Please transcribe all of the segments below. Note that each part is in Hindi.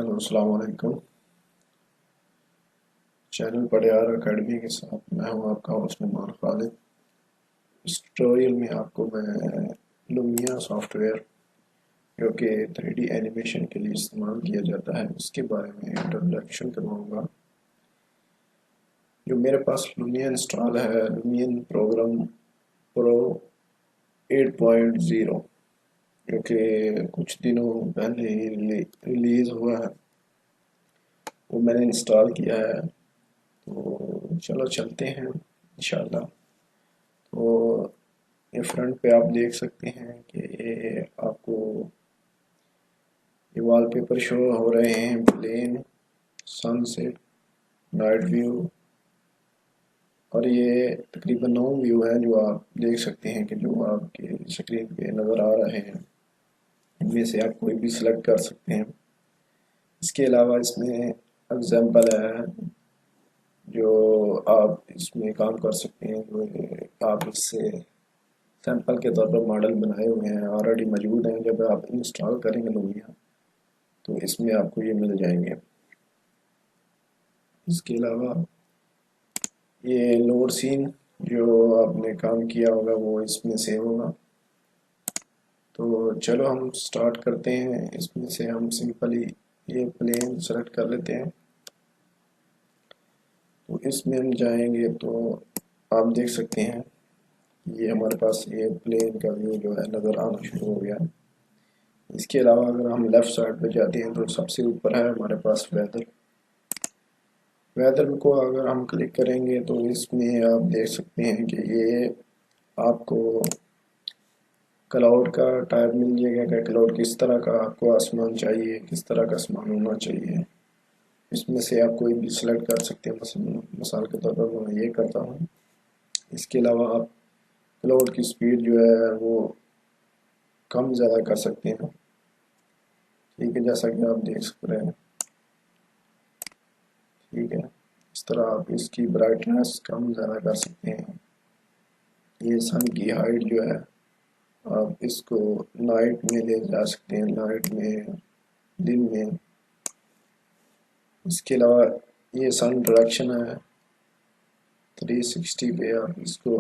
हेलो अस्सलाम वालेकुम। चैनल पढ़ियार अकेडमी के साथ मैं हूं आपका होस्ट नुमान खालिद। इस ट्यूटोरियल में आपको मैं लुमिया सॉफ्टवेयर जो कि 3D एनिमेशन के लिए इस्तेमाल किया जाता है उसके बारे में इंट्रोडक्शन करवाऊंगा। जो मेरे पास लुमिया इंस्टॉल है, लुमियन प्रोग्राम प्रो 8.0 जो कि कुछ दिनों पहले ही रिलीज़ हुआ है, वो मैंने इंस्टॉल किया है। तो चलो चलते हैं इंशाल्लाह। तो ये फ्रंट पे आप देख सकते हैं कि ये आपको ये वॉलपेपर शो हो रहे हैं, प्लेन, सनसेट, नाइट व्यू, और ये तकरीबन 9 व्यू हैं जो आप देख सकते हैं कि जो आपके स्क्रीन पे नज़र आ रहे हैं। इनमें से आप कोई भी सिलेक्ट कर सकते हैं। इसके अलावा इसमें एग्जाम्पल है जो आप इसमें काम कर सकते हैं, जो आप इससे सैंपल के तौर पर मॉडल बनाए हुए हैं, ऑलरेडी मौजूद हैं। जब आप इंस्टॉल करेंगे लुमिया तो इसमें आपको ये मिल जाएंगे। इसके अलावा ये लोड सीन जो आपने काम किया होगा वो इसमें सेव होगा। तो चलो हम स्टार्ट करते हैं। इसमें से हम सिंपली ये प्लेन सेलेक्ट कर लेते हैं। तो इसमें हम जाएंगे तो आप देख सकते हैं ये हमारे पास ये प्लेन का व्यू जो है नज़र आना शुरू हो गया। इसके अलावा अगर हम लेफ़्ट साइड पे जाते हैं तो सबसे ऊपर है हमारे पास वेदर। वेदर को अगर हम क्लिक करेंगे तो इसमें आप देख सकते हैं कि ये आपको क्लाउड का टाइप मिल जाएगा कि क्लाउड किस तरह का आपको आसमान चाहिए, किस तरह का आसमान होना चाहिए। इसमें से आप कोई भी सिलेक्ट कर सकते हैं। मिसाल के तौर पर मैं ये करता हूँ। इसके अलावा आप क्लाउड की स्पीड जो है वो कम ज़्यादा कर सकते हैं। ठीक है, जैसा कि आप देख सक रहे हैं। ठीक है, इस तरह आप इसकी ब्राइटनेस कम ज़्यादा कर सकते हैं। ये सन की हाइट जो है आप इसको नाइट में ले जा सकते हैं, नाइट में, दिन में। इसके अलावा ये सन डायरेक्शन है 360 पे आप इसको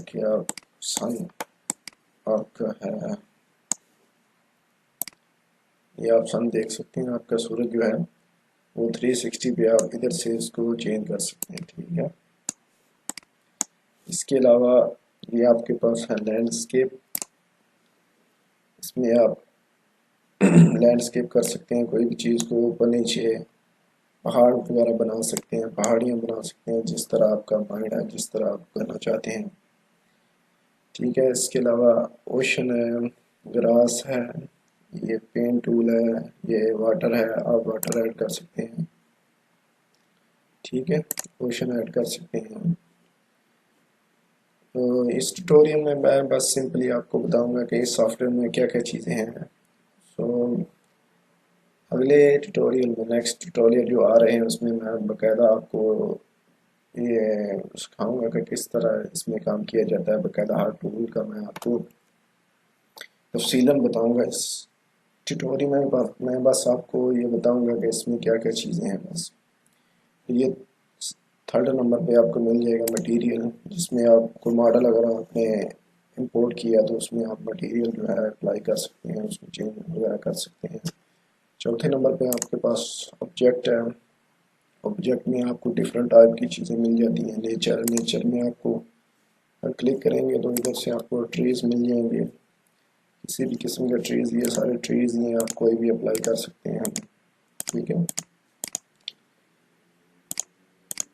क्या सन आपका है, ये आप सन देख सकते हैं। आपका सूरज जो है वो 360 पे आप इधर से इसको चेंज कर सकते हैं। ठीक है, इसके अलावा ये आपके पास है लैंडस्केप। इसमें आप लैंडस्केप कर सकते हैं, कोई भी चीज़ को ऊपर नीचे पहाड़ वगैरह बना सकते हैं, पहाड़ियाँ बना सकते हैं, जिस तरह आपका माइंड है, जिस तरह आप करना चाहते हैं। ठीक है, इसके अलावा ओशन है, ग्रास है, ये पेन टूल है, ये वाटर है, आप वाटर ऐड कर सकते हैं। ठीक है, ओशन ऐड कर सकते हैं। तो इस ट्यूटोरियल में मैं बस सिंपली आपको बताऊंगा कि इस सॉफ्टवेयर में क्या क्या चीज़ें हैं। सो अगले ट्यूटोरियल में, नेक्स्ट ट्यूटोरियल जो आ रहे हैं उसमें मैं बाकायदा आपको ये सिखाऊंगा कि किस तरह इसमें काम किया जाता है। बाकायदा हर टूल का मैं आपको तफसीलन बताऊंगा। इस ट्यूटोरियल में मैं बस आपको ये बताऊंगा कि इसमें क्या क्या चीज़ें हैं। बस ये थर्ड नंबर पे आपको मिल जाएगा मटेरियल, जिसमें आपको मॉडल अगर आपने इंपोर्ट किया तो उसमें आप मटेरियल जो है अप्लाई कर सकते हैं, उसमें चेंज वगैरह कर सकते हैं। चौथे नंबर पे आपके पास ऑब्जेक्ट है। ऑब्जेक्ट में आपको डिफरेंट टाइप की चीज़ें मिल जाती हैं। नेचर में आपको क्लिक करेंगे तो इधर से आपको ट्रीज़ मिल जाएंगे, किसी भी किस्म के ट्रीज़। ये सारे ट्रीज़ हैं, आप कोई भी अप्लाई कर सकते हैं। ठीक है,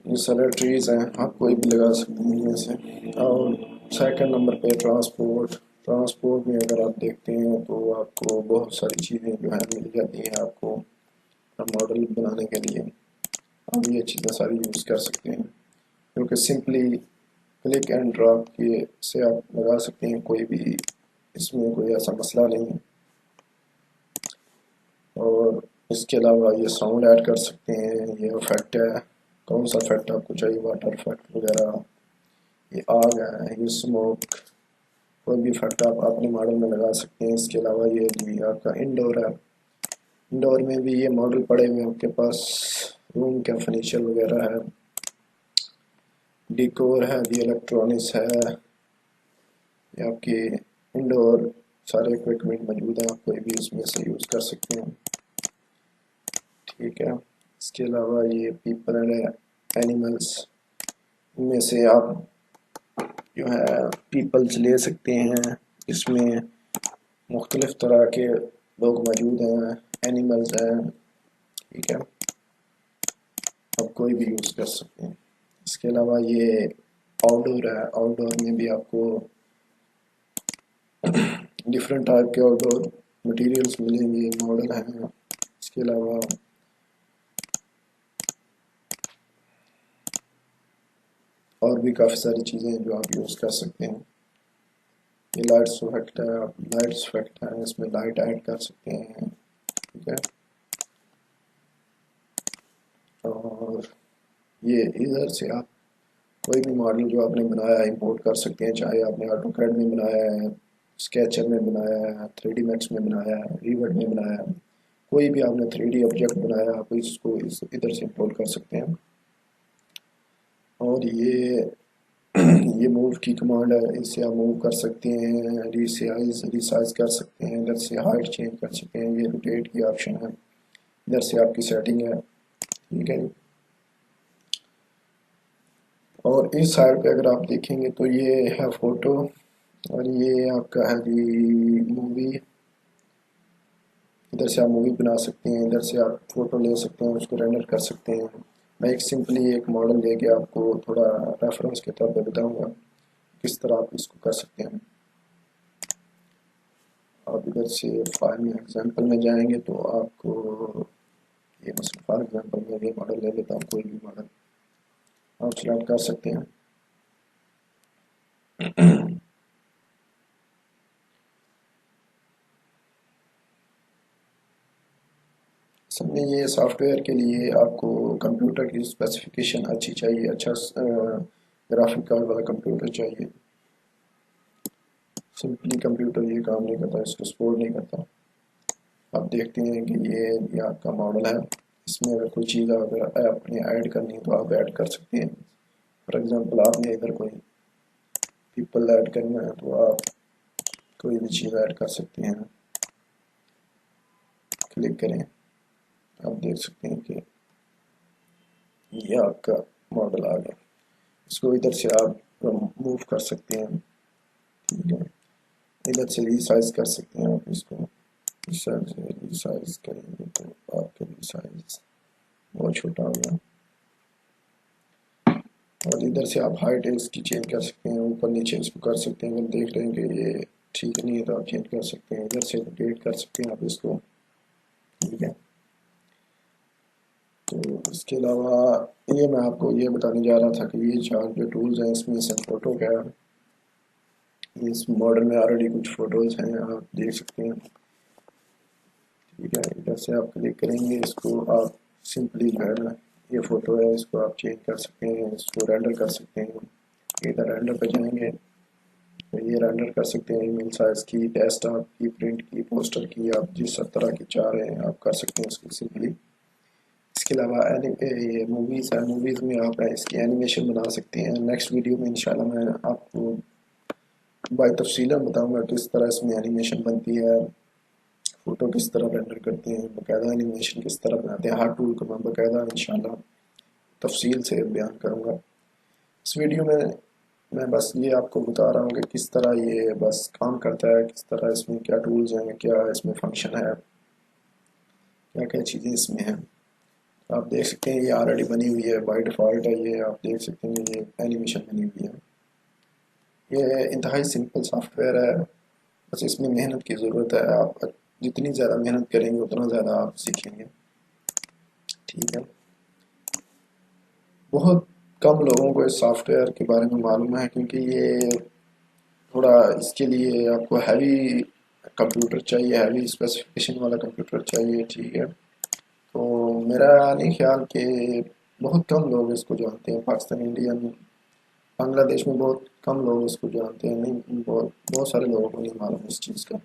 ये सारे ट्रीज़ हैं, आप कोई भी लगा सकते हैं इनमें से। और सेकंड नंबर पे ट्रांसपोर्ट में अगर आप देखते हैं तो आपको बहुत सारी चीज़ें जो है मिल जाती हैं आपको मॉडल बनाने के लिए। आप ये चीज़ें सारी यूज़ कर सकते हैं, क्योंकि सिंपली क्लिक एंड ड्रॉप के से आप लगा सकते हैं, कोई भी इसमें कोई ऐसा मसला नहीं है। और इसके अलावा ये साउंड ऐड कर सकते हैं। ये इफेक्ट है, कौन सा इफेक्ट आपको चाहिए, वाटर इफेक्ट वगैरह। ये आग है, ये स्मोक, कोई भी इफेक्ट आप अपने मॉडल में लगा सकते हैं। इसके अलावा ये जी आपका इंडोर है, इंडोर में भी ये मॉडल पड़े हुए हैं आपके पास। रूम का फर्नीचर वगैरह है, डिकोर है, भी इलेक्ट्रॉनिक्स है, ये आपके इंडोर सारे इक्विपमेंट मौजूद हैं, आप कोई भी इसमें से यूज़ कर सकते हैं। ठीक है, इसके अलावा ये पीपल एंड एनिमल्स, इनमें से आप जो है पीपल्स ले सकते हैं। इसमें मुख्तलिफ तरह के लोग मौजूद हैं, एनिमल्स हैं। ठीक है, आप कोई भी यूज़ कर सकते हैं। इसके अलावा ये आउटडोर है, आउटडोर में भी आपको डिफरेंट टाइप के आउटडोर मटेरियल्स मिलेंगे, मॉडल हैं। इसके अलावा और भी काफ़ी सारी चीज़ें हैं जो आप यूज़ कर सकते हैं। ये लाइट्स इफेक्ट है, आप लाइट्स इफेक्ट है, इसमें लाइट ऐड कर सकते हैं। ठीक है, और ये इधर से आप कोई भी मॉडल जो आपने बनाया है इंपोर्ट कर सकते हैं, चाहे आपने ऑटोकैड में बनाया है, स्केचर में बनाया है, 3D मैक्स में बनाया है, रिवर्ट में बनाया है, कोई भी आपने 3D ऑब्जेक्ट बनाया आप इसको इधर से इंपोर्ट कर सकते हैं। और ये ये मूव की कमांड है, इससे आप मूव कर सकते हैं, रिसाइज कर सकते हैं, इधर से हाइट चेंज कर सकते हैं, ये रोटेट की ऑप्शन है, इधर से आपकी सेटिंग है। ठीक है, और इस साइड पे अगर आप देखेंगे तो ये है फोटो, और ये आपका है जी मूवी। इधर से आप मूवी बना सकते हैं, इधर से आप फोटो ले सकते हैं, उसको रेंडर कर सकते हैं। मैं एक सिंपली एक मॉडल लेके आपको थोड़ा रेफरेंस के तौर पे बताऊंगा किस तरह आप इसको कर सकते हैं। आप इधर से फाइल में एग्जांपल में जाएंगे तो आपको ये मसला फॉर एग्जांपल मैं ये मॉडल ले लेता हूँ, कोई भी मॉडल आप सिलेक्ट कर सकते हैं। असल में ये सॉफ्टवेयर के लिए आपको कंप्यूटर की स्पेसिफिकेशन अच्छी चाहिए, अच्छा ग्राफिक कार्ड वाला कंप्यूटर चाहिए। सिंपली कंप्यूटर ये काम नहीं करता, इसको सपोर्ट नहीं करता। आप देखते हैं कि ये आपका मॉडल है, इसमें अगर कोई चीज़ अगर आपने ऐड करनी है तो आप ऐड कर सकते हैं। फॉर एग्जांपल आपने इधर कोई पीपल ऐड करना है तो आप कोई भी चीज़ ऐड कर सकते हैं। क्लिक करें, आप देख सकते हैं कि ये आपका मॉडल आ गया। इसको इधर से आप मूव कर सकते हैं। ठीक है, इधर से रिसाइज कर सकते हैं आप इसको। इस साइड से रिसाइज करेंगे तो आपका रिसाइज बहुत छोटा हो गया। और इधर से आप हाइट इसकी चेंज कर सकते हैं, ऊपर नीचे इसको कर सकते हैं। अगर देख रहे हैं कि ये ठीक नहीं है तो आप चेंज कर सकते हैं, इधर से रोटेट कर सकते हैं आप इसको। ठीक है, तो इसके अलावा ये मैं आपको ये बताने जा रहा था कि ये चार जो टूल्स हैं इसमें से फोटो का, इस मॉडल में ऑलरेडी कुछ फोटोज हैं, आप देख सकते हैं। ठीक है, इधर से आप क्लिक करेंगे, इसको आप सिंपली जो है ना ये फ़ोटो है इसको आप चेंज कर सकते हैं, इसको रेंडर कर सकते हैं। इधर रेंडर पे जाएंगे तो ये रेंडर कर सकते हैं, ईमेल साइज़ की, डेस्कटॉप की, प्रिंट की, पोस्टर की, आप जिस तरह की चाह रहे हैं आप कर सकते हैं इसको सिंपली। इसके अलावा ये मूवीज़ है, मूवीज़ में आप इसकी एनिमेशन बना सकते हैं। नेक्स्ट वीडियो में इंशाल्लाह मैं आपको बाय तफसीला बताऊँगा किस तरह इसमें एनिमेशन बनती है, फ़ोटो किस तरह रेंडर करते हैं, बाकायदा एनिमेशन किस तरह बनाते हैं। हर टूल को मैं बाकायदा इंशाल्लाह तफसील से बयान करूँगा। इस वीडियो में मैं बस ये आपको बता रहा हूँ कि किस तरह ये बस काम करता है, किस तरह इसमें क्या टूल्स हैं, क्या इसमें फंक्शन है, क्या क्या चीज़ें इसमें हैं। आप देख सकते हैं ये ऑलरेडी बनी हुई है, बाय डिफ़ॉल्ट है ये, आप देख सकते हैं ये एनिमेशन बनी हुई है। ये इंतहाई सिंपल सॉफ्टवेयर है, बस इसमें मेहनत की ज़रूरत है। आप जितनी ज़्यादा मेहनत करेंगे उतना ज़्यादा आप सीखेंगे। ठीक है, बहुत कम लोगों को इस सॉफ्टवेयर के बारे में मालूम है, क्योंकि ये थोड़ा इसके लिए आपको हैवी कंप्यूटर चाहिए, हैवी स्पेसिफिकेशन वाला कंप्यूटर चाहिए। ठीक है, तो मेरा नहीं ख्याल कि बहुत कम लोग इसको जानते हैं, पाकिस्तान इंडियन बांग्लादेश में बहुत कम लोग इसको जानते हैं, नहीं बहुत बहुत सारे लोगों को नहीं मालूम इस चीज़ का।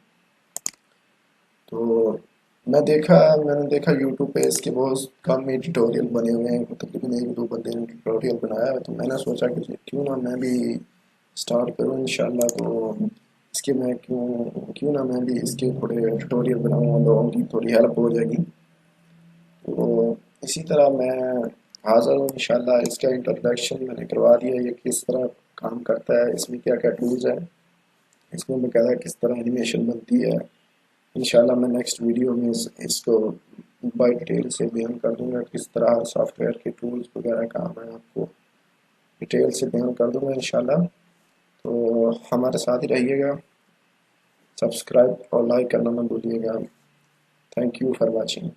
तो मैंने देखा यूट्यूब पे इसके बहुत कम ही ट्यूटोरियल बने हुए हैं, तकरीबन एक दो बंदे ने ट्यूटोरियल बनाया है, तो मैंने सोचा कि क्यों ना मैं भी स्टार्ट करूँ इंशाल्लाह। तो इसके मैं क्यों क्यों ना मैं भी इसके थोड़े ट्यूटोरियल बनाऊँ, लोगों की थोड़ी हेल्प हो जाएगी। तो इसी तरह मैं हाज़िर हूँ इंशाल्लाह। इसका इंट्रोडक्शन मैंने करवा दिया, ये किस तरह काम करता है, इसमें क्या क्या टूल्स हैं, इसमें बकायदा किस तरह एनिमेशन बनती है। इंशाल्लाह मैं नेक्स्ट वीडियो में इसको बाई डिटेल से बयान कर दूंगा, किस तरह सॉफ्टवेयर के टूल्स वगैरह काम है, आपको डिटेल से बयान कर दूंगा इंशाल्लाह। तो हमारे साथ ही रहिएगा, सब्सक्राइब और लाइक करना मत भूलिएगा। Thank you for watching.